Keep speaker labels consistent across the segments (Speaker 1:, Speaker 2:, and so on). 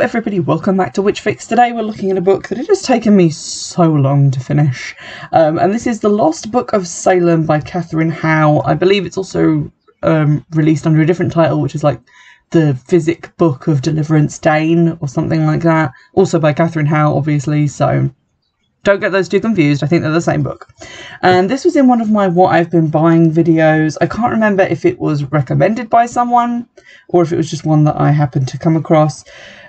Speaker 1: everybody, welcome back to Witchfix. Today we're looking at a book that it has taken me so long to finish, and this is The Lost Book of Salem by Katherine Howe. I believe it's also released under a different title, which is like The Physic Book of Deliverance Dane or something like that, also by Katherine Howe obviously, so don't get those too confused. I think they're the same book. And this was in one of my what I've been buying videos. I can't remember if it was recommended by someone or if it was just one that I happened to come across.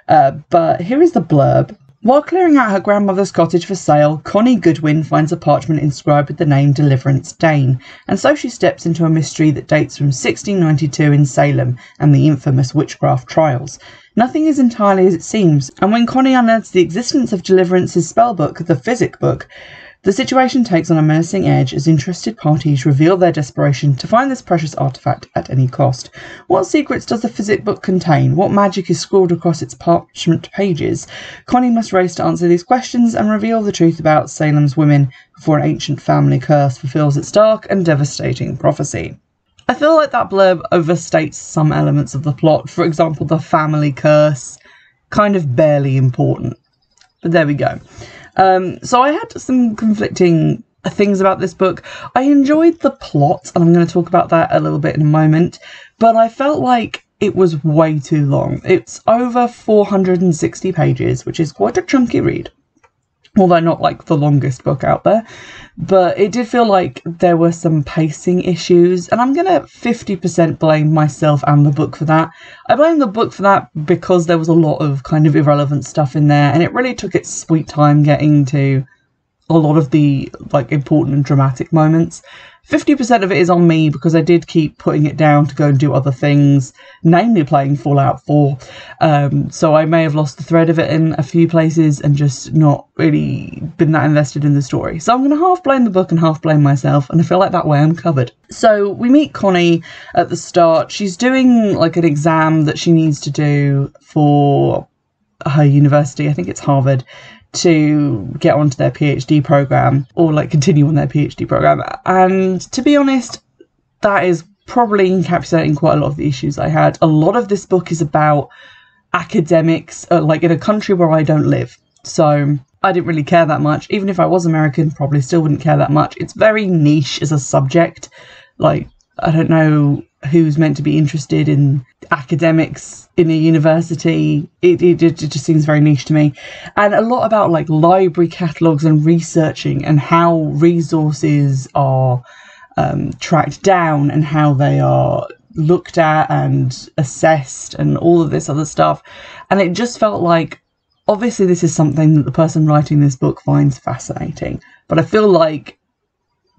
Speaker 1: But here is the blurb. While clearing out her grandmother's cottage for sale, Connie Goodwin finds a parchment inscribed with the name Deliverance Dane, and so she steps into a mystery that dates from 1692 in Salem and the infamous witchcraft trials. Nothing is entirely as it seems, and when Connie unearths the existence of Deliverance's spellbook, the Physic Book, the situation takes on a menacing edge as interested parties reveal their desperation to find this precious artifact at any cost. What secrets does the Physic Book contain? What magic is scrawled across its parchment pages? Connie must race to answer these questions and reveal the truth about Salem's women before an ancient family curse fulfills its dark and devastating prophecy. I feel like that blurb overstates some elements of the plot. For example, the family curse, kind of barely important. But there we go. So I had some conflicting things about this book. I enjoyed the plot, and I'm going to talk about that a little bit in a moment, but I felt like it was way too long. It's over 460 pages, which is quite a chunky read. Although not like the longest book out there, but it did feel like there were some pacing issues, and I'm going to 50% blame myself and the book for that. I blame the book for that because there was a lot of kind of irrelevant stuff in there, and it really took its sweet time getting to a lot of the like important and dramatic moments. 50% of it is on me because I did keep putting it down to go and do other things, namely playing Fallout 4. So I may have lost the thread of it in a few places and just not really been that invested in the story. So I'm going to half blame the book and half blame myself, and I feel like that way I'm covered. So we meet Connie at the start. She's doing like an exam that she needs to do for her university. I think it's Harvard, to get onto their PhD program, or like continue on their PhD program. And to be honest, that is probably encapsulating quite a lot of the issues I had. A lot of this book is about academics, like in a country where I don't live. So I didn't really care that much. Even if I was American, probably still wouldn't care that much. It's very niche as a subject. Like, I don't know who's meant to be interested in academics in a university. It just seems very niche to me. And a lot about like library catalogues and researching and how resources are tracked down and how they are looked at and assessed and all of this other stuff. And it just felt like, obviously this is something that the person writing this book finds fascinating, but I feel like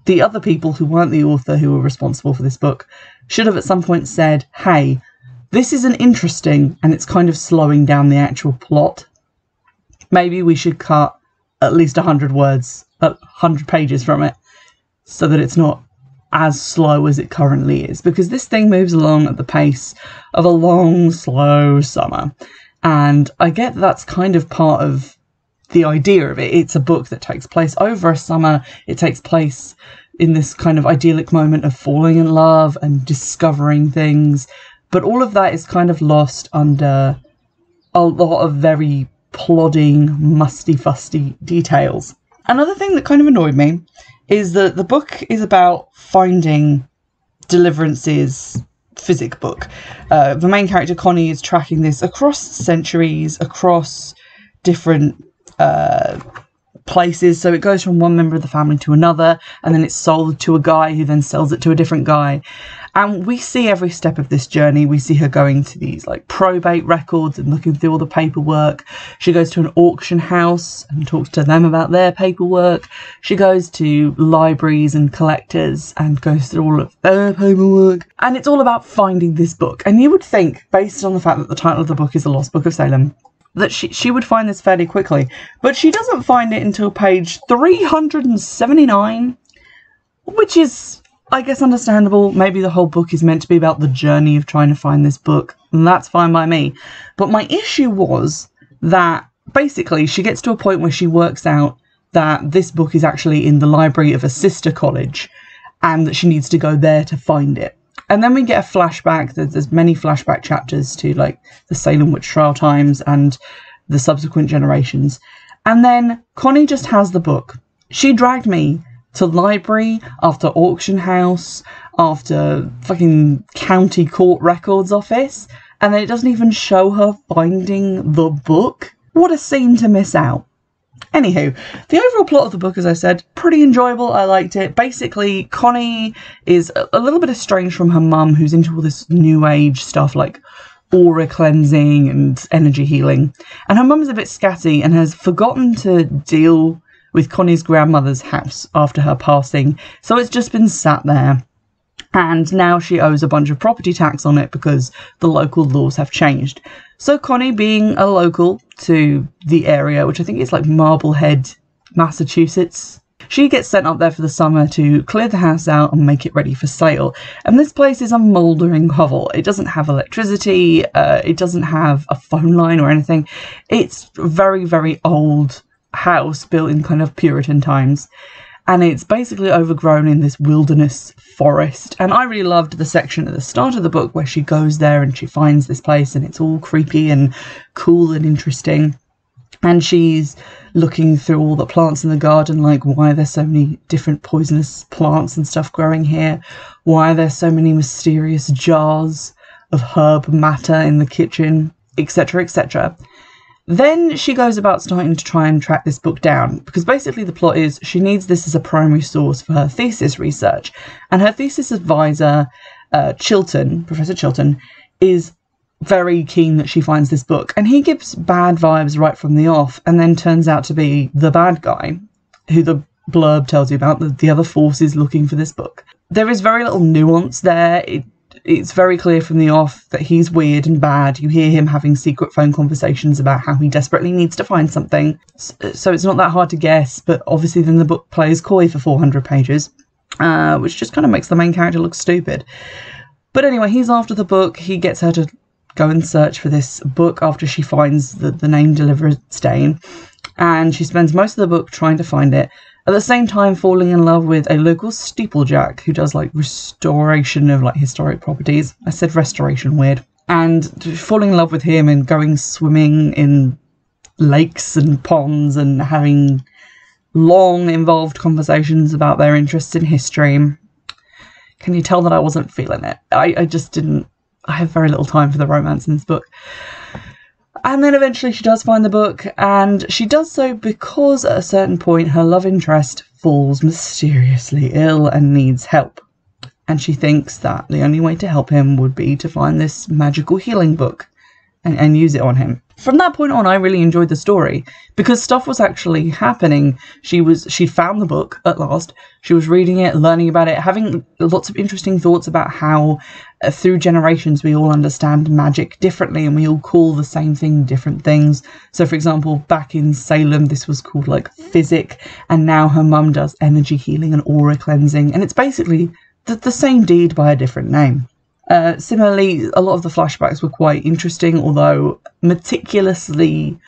Speaker 1: the other people who weren't the author who were responsible for this book should have at some point said, hey, this isn't interesting and it's kind of slowing down the actual plot. Maybe we should cut at least 100 words, 100 pages from it, so that it's not as slow as it currently is. Because this thing moves along at the pace of a long, slow summer. And I get that that's kind of part of the idea of it. It's a book that takes place over a summer. It takes place in this kind of idyllic moment of falling in love and discovering things. But all of that is kind of lost under a lot of very plodding, musty-fusty details. Another thing that kind of annoyed me is that the book is about finding Deliverance's Physic Book. The main character, Connie, is tracking this across centuries, across different places. So it goes from one member of the family to another, and then it's sold to a guy who then sells it to a different guy. And we see every step of this journey. We see her going to these like probate records and looking through all the paperwork. She goes to an auction house and talks to them about their paperwork. She goes to libraries and collectors and goes through all of their paperwork. And it's all about finding this book. And you would think, based on the fact that the title of the book is The Lost Book of Salem, that she would find this fairly quickly. But she doesn't find it until page 379, which is, I guess, understandable. Maybe the whole book is meant to be about the journey of trying to find this book, and that's fine by me. But my issue was that basically she gets to a point where she works out that this book is actually in the library of a sister college and that she needs to go there to find it. And then we get a flashback. There's many flashback chapters to like the Salem witch trial times, and the subsequent generations. And then Connie just has the book. She dragged me to library, after auction house, after fucking county court records office, and then it doesn't even show her finding the book. What a scene to miss out. Anywho, the overall plot of the book, as I said, pretty enjoyable. I liked it. Basically, Connie is a little bit estranged from her mum, who's into all this new age stuff like aura cleansing and energy healing. And her mum's a bit scatty and has forgotten to deal with Connie's grandmother's house after her passing. So it's just been sat there. And now she owes a bunch of property tax on it because the local laws have changed. So Connie, being a local to the area, which I think is like Marblehead, Massachusetts, she gets sent up there for the summer to clear the house out and make it ready for sale. And this place is a mouldering hovel. It doesn't have electricity. It doesn't have a phone line or anything. It's a very, very old house built in kind of Puritan times. And it's basically overgrown in this wilderness forest. And I really loved the section at the start of the book where she goes there and she finds this place and it's all creepy and cool and interesting. And she's looking through all the plants in the garden, like why are there so many different poisonous plants and stuff growing here? Why are there so many mysterious jars of herb matter in the kitchen, etc., etc. Then she goes about starting to try and track this book down, because basically the plot is she needs this as a primary source for her thesis research. And her thesis advisor, Professor Chilton, is very keen that she finds this book. And he gives bad vibes right from the off, and then turns out to be the bad guy, who the blurb tells you about, the other forces looking for this book. There is very little nuance there. It's very clear from the off that he's weird and bad. You hear him having secret phone conversations about how he desperately needs to find something. So it's not that hard to guess, but obviously then the book plays coy for 400 pages, which just kind of makes the main character look stupid. But anyway, he's after the book. He gets her to go and search for this book after she finds the name delivered stain. And she spends most of the book trying to find it, at the same time falling in love with a local steeplejack who does like restoration of like historic properties. I said restoration weird. And falling in love with him and going swimming in lakes and ponds and having long involved conversations about their interests in history. Can you tell that I wasn't feeling it? I just didn't. I have very little time for the romance in this book. And then eventually she does find the book, and she does so because at a certain point her love interest falls mysteriously ill and needs help. And she thinks that the only way to help him would be to find this magical healing book and use it on him. From that point on, I really enjoyed the story because stuff was actually happening. She found the book at last. She was reading it, learning about it, having lots of interesting thoughts about how through generations we all understand magic differently and we all call the same thing different things. So for example, back in Salem, this was called like physic, and now her mum does energy healing and aura cleansing, and it's basically the same deed by a different name. Similarly, a lot of the flashbacks were quite interesting, although meticulously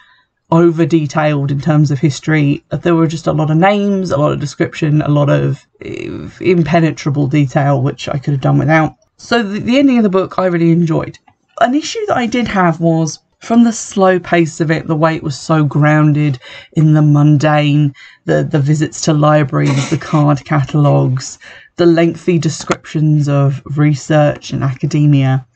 Speaker 1: over-detailed in terms of history. There were just a lot of names, a lot of description, a lot of impenetrable detail, which I could have done without. So the ending of the book I really enjoyed. An issue that I did have was from the slow pace of it, the way it was so grounded in the mundane, the visits to libraries, the card catalogues, the lengthy descriptions of research and academia.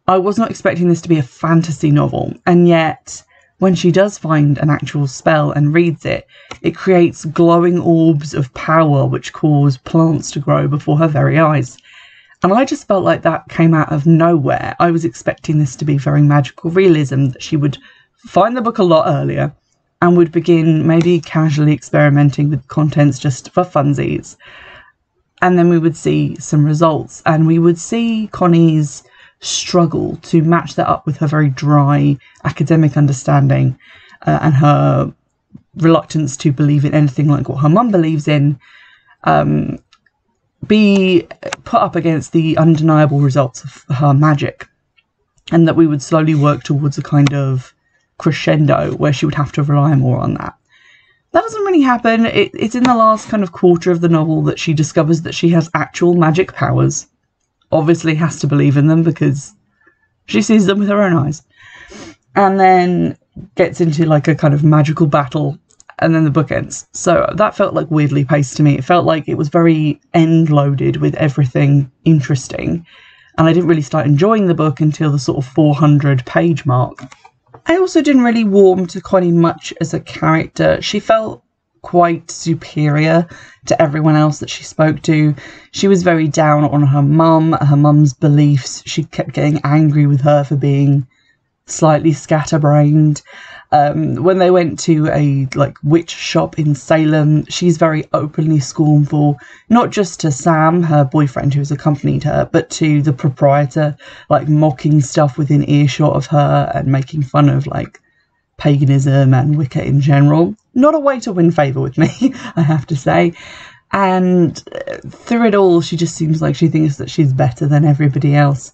Speaker 1: I was not expecting this to be a fantasy novel, and yet when she does find an actual spell and reads it, it creates glowing orbs of power which cause plants to grow before her very eyes. And I just felt like that came out of nowhere. I was expecting this to be very magical realism, that she would find the book a lot earlier and would begin maybe casually experimenting with contents just for funsies. And then we would see some results, and we would see Connie's struggle to match that up with her very dry academic understanding and her reluctance to believe in anything like what her mum believes in, be put up against the undeniable results of her magic, and that we would slowly work towards a kind of crescendo where she would have to rely more on that. That doesn't really happen. It's in the last kind of quarter of the novel that she discovers that she has actual magic powers. Obviously has to believe in them because she sees them with her own eyes. And then gets into like a kind of magical battle, and then the book ends. So that felt like weirdly paced to me. It felt like it was very end loaded with everything interesting, and I didn't really start enjoying the book until the sort of 400 page mark. I also didn't really warm to Connie much as a character. She felt quite superior to everyone else that she spoke to. She was very down on her mum's beliefs. She kept getting angry with her for being slightly scatterbrained. When they went to a like witch shop in Salem, she's very openly scornful, not just to Sam, her boyfriend who's accompanied her, but to the proprietor, like mocking stuff within earshot of her and making fun of like paganism and Wicca in general. Not a way to win favour with me, I have to say. And through it all, she just seems like she thinks that she's better than everybody else.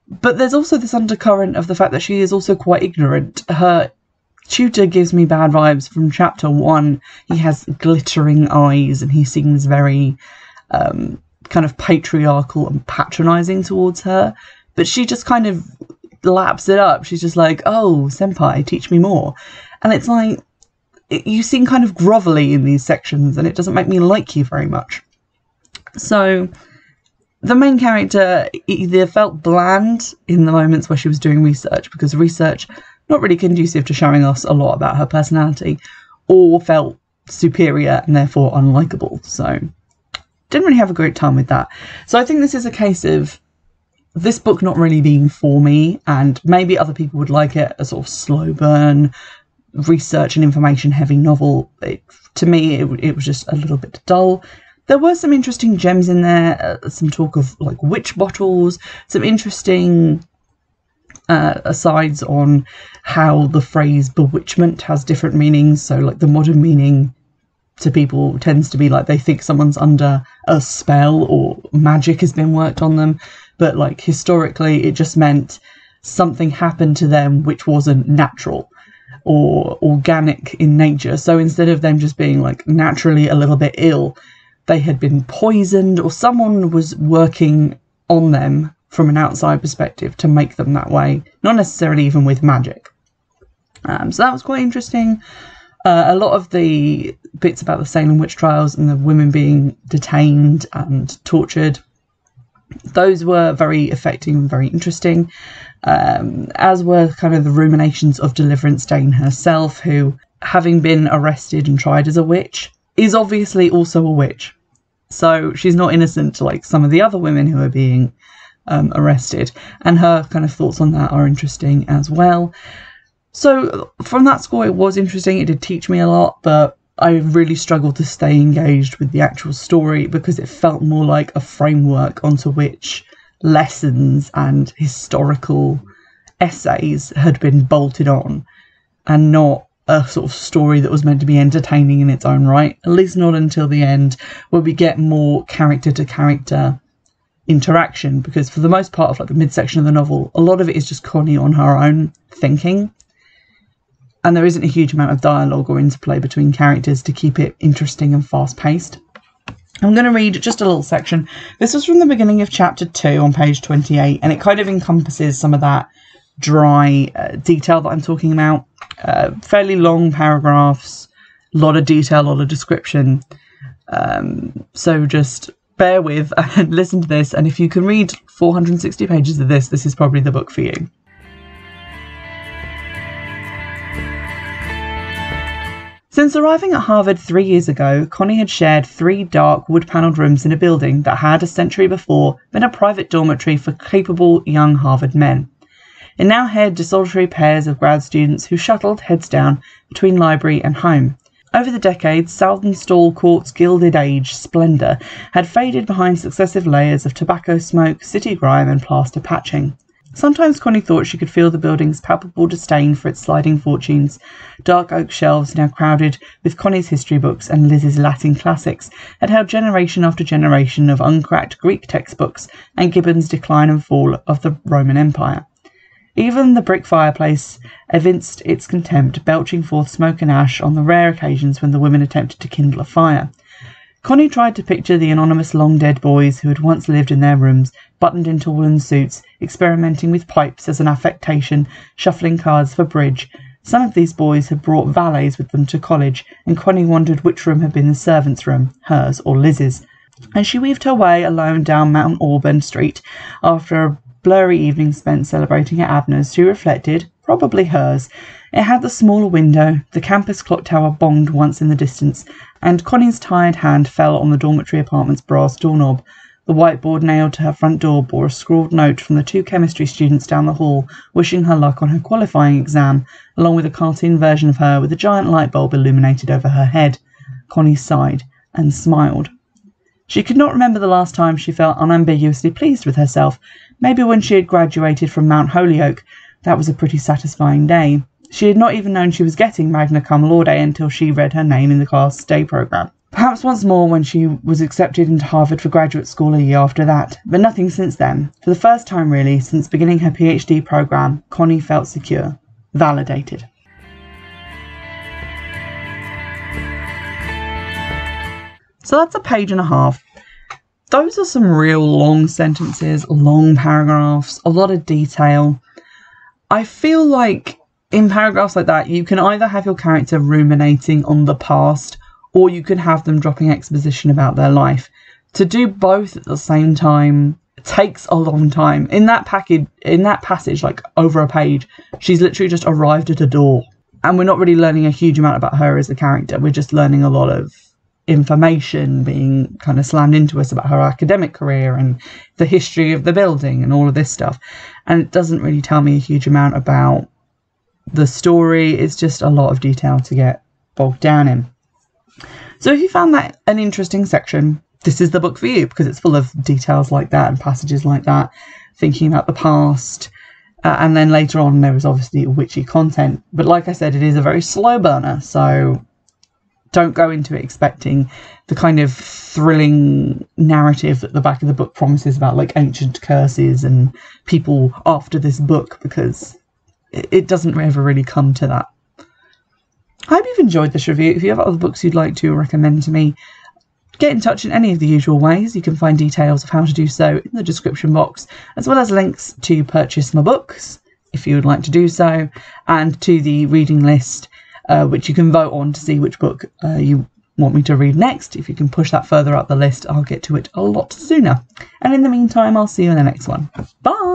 Speaker 1: But there's also this undercurrent of the fact that she is also quite ignorant. Her tutor gives me bad vibes from chapter 1. He has glittering eyes and he seems very kind of patriarchal and patronising towards her. But she just kind of laps it up. She's just like, oh, senpai, teach me more. And it's like, you seem kind of grovelly in these sections and it doesn't make me like you very much. So the main character either felt bland in the moments where she was doing research, because research not really conducive to showing us a lot about her personality, or felt superior and therefore unlikable. So didn't really have a great time with that. So I think this is a case of this book not really being for me, and maybe other people would like it, a sort of slow burn, research and information heavy novel. To me, it was just a little bit dull. There were some interesting gems in there, some talk of like witch bottles, some interesting asides on how the phrase bewitchment has different meanings. So like the modern meaning to people tends to be like they think someone's under a spell or magic has been worked on them, but like historically it just meant something happened to them which wasn't natural or organic in nature. So instead of them just being like naturally a little bit ill, they had been poisoned or someone was working on them from an outside perspective to make them that way, not necessarily even with magic. So that was quite interesting. A lot of the bits about the Salem witch trials and the women being detained and tortured, those were very affecting and very interesting, as were kind of the ruminations of Deliverance Dane herself, who, having been arrested and tried as a witch, is obviously also a witch. So she's not innocent like some of the other women who are being arrested, and her kind of thoughts on that are interesting as well. So from that score, it was interesting. It did teach me a lot, but I really struggled to stay engaged with the actual story because it felt more like a framework onto which lessons and historical essays had been bolted on, and not a sort of story that was meant to be entertaining in its own right, at least not until the end, where we get more character to character interaction, because for the most part of like the midsection of the novel, a lot of it is just Connie on her own thinking, and there isn't a huge amount of dialogue or interplay between characters to keep it interesting and fast-paced. I'm going to read just a little section. This was from the beginning of chapter 2 on page 28, and it kind of encompasses some of that dry detail that I'm talking about. Fairly long paragraphs, a lot of detail, a lot of description. So just bear with and listen to this, and if you can read 460 pages of this, this is probably the book for you. Since arriving at Harvard 3 years ago, Connie had shared 3 dark wood-panelled rooms in a building that had, a century before, been a private dormitory for capable young Harvard men. It now held desultory pairs of grad students who shuttled, heads down, between library and home. Over the decades, Saltonstall Court's Gilded Age splendour had faded behind successive layers of tobacco smoke, city grime and plaster patching. Sometimes Connie thought she could feel the building's palpable disdain for its sliding fortunes. Dark oak shelves, now crowded with Connie's history books and Liz's Latin classics, had held generation after generation of uncracked Greek textbooks and Gibbon's Decline and Fall of the Roman Empire. Even the brick fireplace evinced its contempt, belching forth smoke and ash on the rare occasions when the women attempted to kindle a fire. Connie tried to picture the anonymous long-dead boys who had once lived in their rooms, buttoned into woolen suits, experimenting with pipes as an affectation, shuffling cards for bridge, Some of these boys had brought valets with them to college, and Connie wondered which room had been the servants' room, hers or Liz's. And she weaved her way alone down Mount Auburn Street after a blurry evening spent celebrating at Abner's. She reflected, probably hers. It had the smaller window, the campus clock tower bonged once in the distance, and Connie's tired hand fell on the dormitory apartment's brass doorknob. The whiteboard nailed to her front door bore a scrawled note from the 2 chemistry students down the hall, wishing her luck on her qualifying exam, along with a cartoon version of her with a giant light bulb illuminated over her head. Connie sighed and smiled. She could not remember the last time she felt unambiguously pleased with herself. Maybe when she had graduated from Mount Holyoke. That was a pretty satisfying day. She had not even known she was getting magna cum laude until she read her name in the class day programme. Perhaps once more when she was accepted into Harvard for graduate school a year after that, but nothing since then. For the first time really, since beginning her PhD programme, Connie felt secure, validated. So that's a page and a half. Those are some real long sentences, long paragraphs, a lot of detail. I feel like in paragraphs like that, you can either have your character ruminating on the past, or you can have them dropping exposition about their life. To do both at the same time takes a long time. In that passage, like over a page, she's literally just arrived at a door. And we're not really learning a huge amount about her as a character. We're just learning a lot of information being kind of slammed into us about her academic career and the history of the building and all of this stuff. And it doesn't really tell me a huge amount about the story. It's just a lot of detail to get bogged down in. So if you found that an interesting section, this is the book for you, because it's full of details like that and passages like that, thinking about the past. And then later on, there was obviously witchy content. But like I said, it is a very slow burner, so don't go into it expecting the kind of thrilling narrative that the back of the book promises about like ancient curses and people after this book, because it doesn't ever really come to that. I hope you've enjoyed this review. If you have other books you'd like to recommend to me, get in touch in any of the usual ways. You can find details of how to do so in the description box, as well as links to purchase my books, if you would like to do so, and to the reading list, which you can vote on to see which book you want me to read next. If you can push that further up the list, I'll get to it a lot sooner. And in the meantime, I'll see you in the next one. Bye!